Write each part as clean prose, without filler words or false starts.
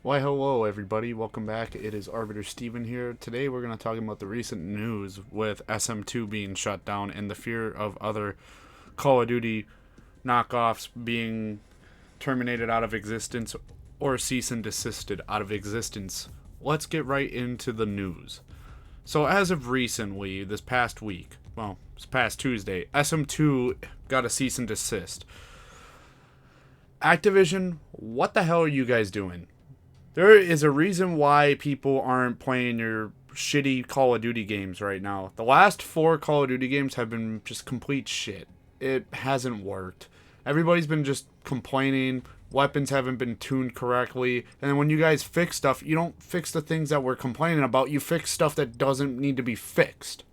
Why, hello, everybody. Welcome back. It is Arbiter Steven here. Today, we're going to talk about the recent news with SM2 being shut down and the fear of other Call of Duty knockoffs being terminated out of existence or cease and desisted out of existence. Let's get right into the news. So, as of recently, this past week, this past Tuesday, SM2 got a cease and desist. Activision, what the hell are you guys doing? There is a reason why people aren't playing your shitty Call of Duty games right now. The last 4 Call of Duty games have been just complete shit. It hasn't worked. Everybody's been just complaining. Weapons haven't been tuned correctly. And then when you guys fix stuff, you don't fix the things that we're complaining about. You fix stuff that doesn't need to be fixed.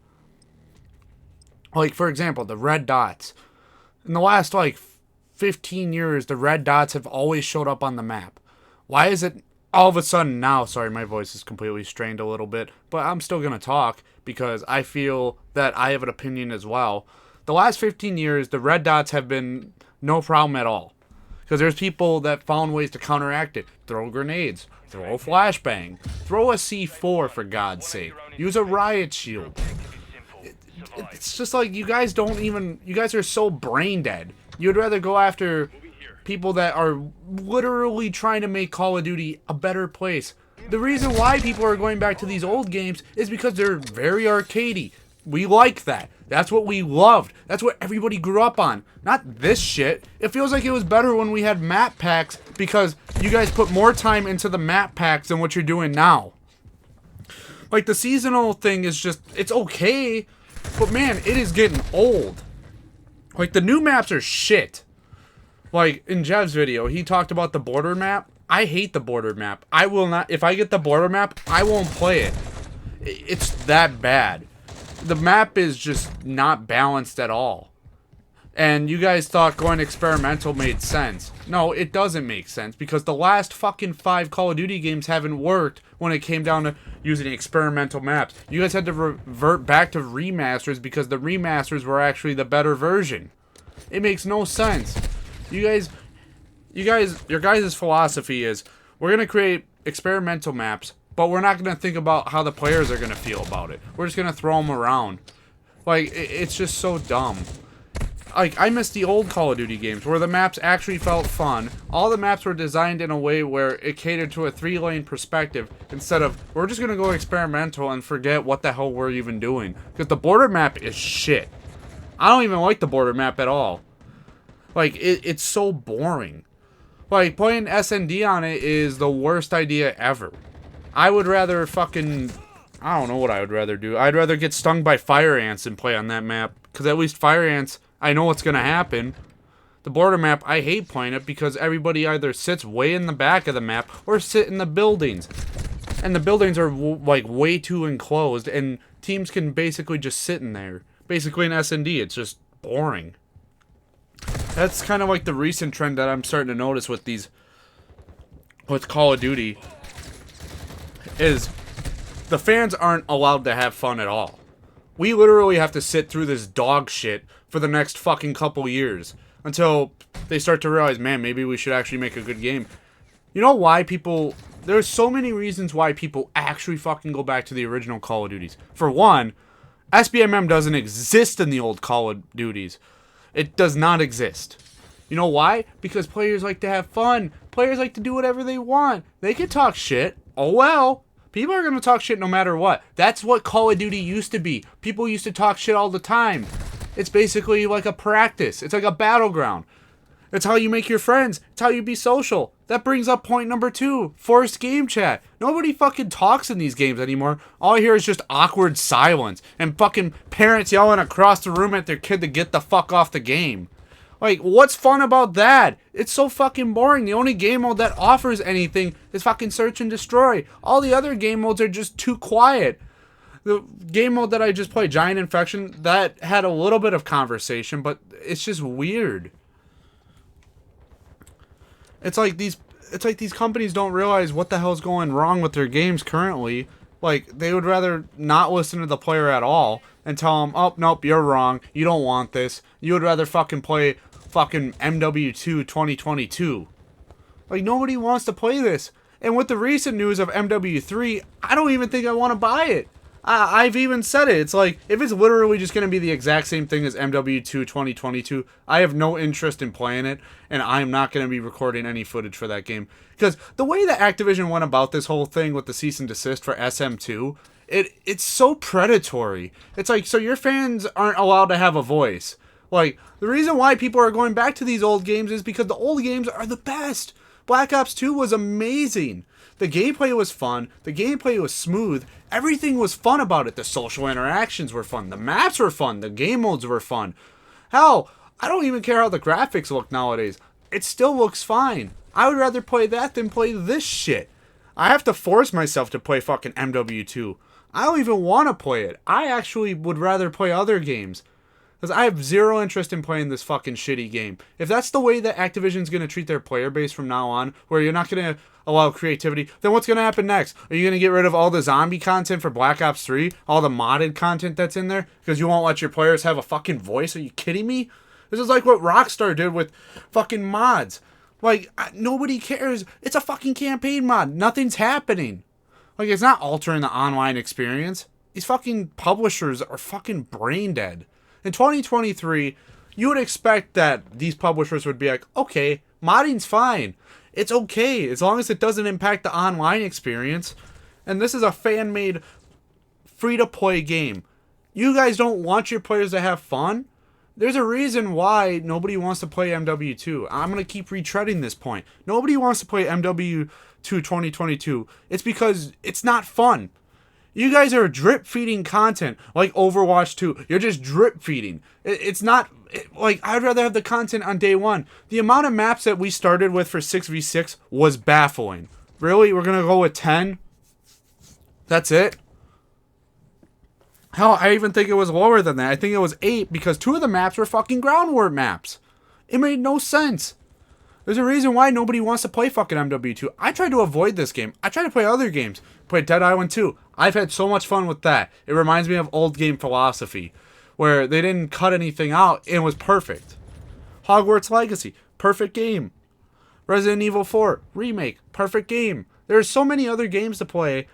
Like, for example, the red dots. In the last, 15 years, the red dots have always showed up on the map. Why is it all of a sudden now? Sorry, my voice is completely strained a little bit, but I'm still going to talk because I feel that I have an opinion as well. The last 15 years, the red dots have been no problem at all. Because there's people that found ways to counteract it. Throw grenades, throw a flashbang, throw a C4 for God's sake, use a riot shield. It's just like you guys are so brain dead. You'd rather go after people that are literally trying to make Call of Duty a better place. The reason why people are going back to these old games is because they're very arcadey. We like that. That's what we loved. That's what everybody grew up on. Not this shit. It feels like it was better when we had map packs because you guys put more time into the map packs than what you're doing now. Like, the seasonal thing is just, it's okay, but man, it is getting old. Like, the new maps are shit. Like, in Jev's video, he talked about the border map. I hate the border map. I will not, if I get the border map, I won't play it. It's that bad. The map is just not balanced at all. And you guys thought going experimental made sense. No, it doesn't make sense because the last fucking 5 Call of Duty games haven't worked when it came down to using experimental maps. You guys had to revert back to remasters because the remasters were actually the better version. It makes no sense. Your guys' philosophy is, we're going to create experimental maps, but we're not going to think about how the players are going to feel about it. We're just going to throw them around. Like, it's just so dumb. Like, I miss the old Call of Duty games where the maps actually felt fun. All the maps were designed in a way where it catered to a 3-lane perspective instead of, we're just going to go experimental and forget what the hell we're even doing. Because the border map is shit. I don't even like the border map at all. Like, it's so boring. Like, playing SND on it is the worst idea ever. I would rather fucking, I don't know what I would rather do. I'd rather get stung by fire ants and play on that map. Because at least fire ants, I know what's going to happen. The border map, I hate playing it because everybody either sits way in the back of the map or sit in the buildings. And the buildings are like way too enclosed and teams can basically just sit in there. Basically in S&D, it's just boring. That's kind of like the recent trend that I'm starting to notice with Call of Duty is the fans aren't allowed to have fun at all. We literally have to sit through this dog shit for the next fucking couple years until they start to realize, man, maybe we should actually make a good game. You know why people, there's so many reasons why people actually fucking go back to the original Call of Duties. For one, SBMM doesn't exist in the old Call of Duties. It does not exist. You know why? Because players like to have fun. Players like to do whatever they want. They can talk shit. Oh well. People are going to talk shit no matter what. That's what Call of Duty used to be. People used to talk shit all the time. It's basically like a practice. It's like a battleground. It's how you make your friends. It's how you be social. That brings up point number 2. Forced game chat. Nobody fucking talks in these games anymore. All I hear is just awkward silence. And fucking parents yelling across the room at their kid to get the fuck off the game. Like, what's fun about that? It's so fucking boring. The only game mode that offers anything is fucking search and destroy. All the other game modes are just too quiet. The game mode that I just played, Giant Infection, that had a little bit of conversation, but it's just weird. It's like these companies don't realize what the hell's going wrong with their games currently. Like, they would rather not listen to the player at all and tell them, oh, nope, you're wrong. You don't want this. You would rather fucking play fucking MW2 2022. Like, nobody wants to play this. And with the recent news of MW3, I don't even think I want to buy it. I've even said it. It's like, if it's literally just going to be the exact same thing as MW2 2022, I have no interest in playing it, and I'm not going to be recording any footage for that game. Because the way that Activision went about this whole thing with the cease and desist for SM2, it's so predatory. It's like, so your fans aren't allowed to have a voice. Like, the reason why people are going back to these old games is because the old games are the best. Black Ops 2 was amazing. The gameplay was fun. The gameplay was smooth. Everything was fun about it. The social interactions were fun. The maps were fun. The game modes were fun. Hell, I don't even care how the graphics look nowadays. It still looks fine. I would rather play that than play this shit. I have to force myself to play fucking MW2. I don't even want to play it. I actually would rather play other games. Because I have zero interest in playing this fucking shitty game. If that's the way that Activision's going to treat their player base from now on, where you're not going to allow creativity, then what's going to happen next? Are you going to get rid of all the zombie content for Black Ops 3? All the modded content that's in there? Because you won't let your players have a fucking voice? Are you kidding me? This is like what Rockstar did with fucking mods. Like, nobody cares. It's a fucking campaign mod. Nothing's happening. Like, it's not altering the online experience. These fucking publishers are fucking brain dead. In 2023, you would expect that these publishers would be like, okay, modding's fine. It's okay, as long as it doesn't impact the online experience. And this is a fan-made, free-to-play game. You guys don't want your players to have fun? There's a reason why nobody wants to play MW2. I'm going to keep retreading this point. Nobody wants to play MW2 2022. It's because it's not fun. You guys are drip feeding content like Overwatch 2. You're just drip feeding. It's not like, I'd rather have the content on day one. The amount of maps that we started with for 6v6 was baffling. Really? We're going to go with 10? That's it? Hell, I even think it was lower than that. I think it was 8 because 2 of the maps were fucking ground war maps. It made no sense. There's a reason why nobody wants to play fucking MW2. I tried to avoid this game. I tried to play other games. Played Dead Island 2. I've had so much fun with that. It reminds me of old game philosophy, where they didn't cut anything out and it was perfect. Hogwarts Legacy, perfect game. Resident Evil 4, remake, perfect game. There's so many other games to play.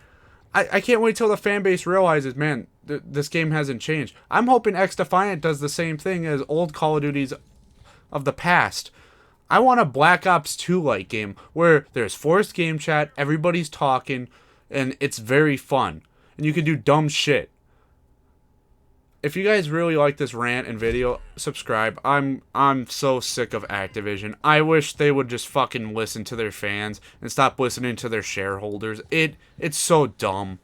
I can't wait till the fan base realizes, man, this game hasn't changed. I'm hoping X Defiant does the same thing as old Call of Duties of the past. I want a Black Ops 2-like game where there's forced game chat, everybody's talking, and it's very fun. And you can do dumb shit. If you guys really like this rant and video, subscribe. I'm so sick of Activision. I wish they would just fucking listen to their fans and stop listening to their shareholders. It's so dumb.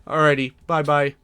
Alrighty, bye-bye.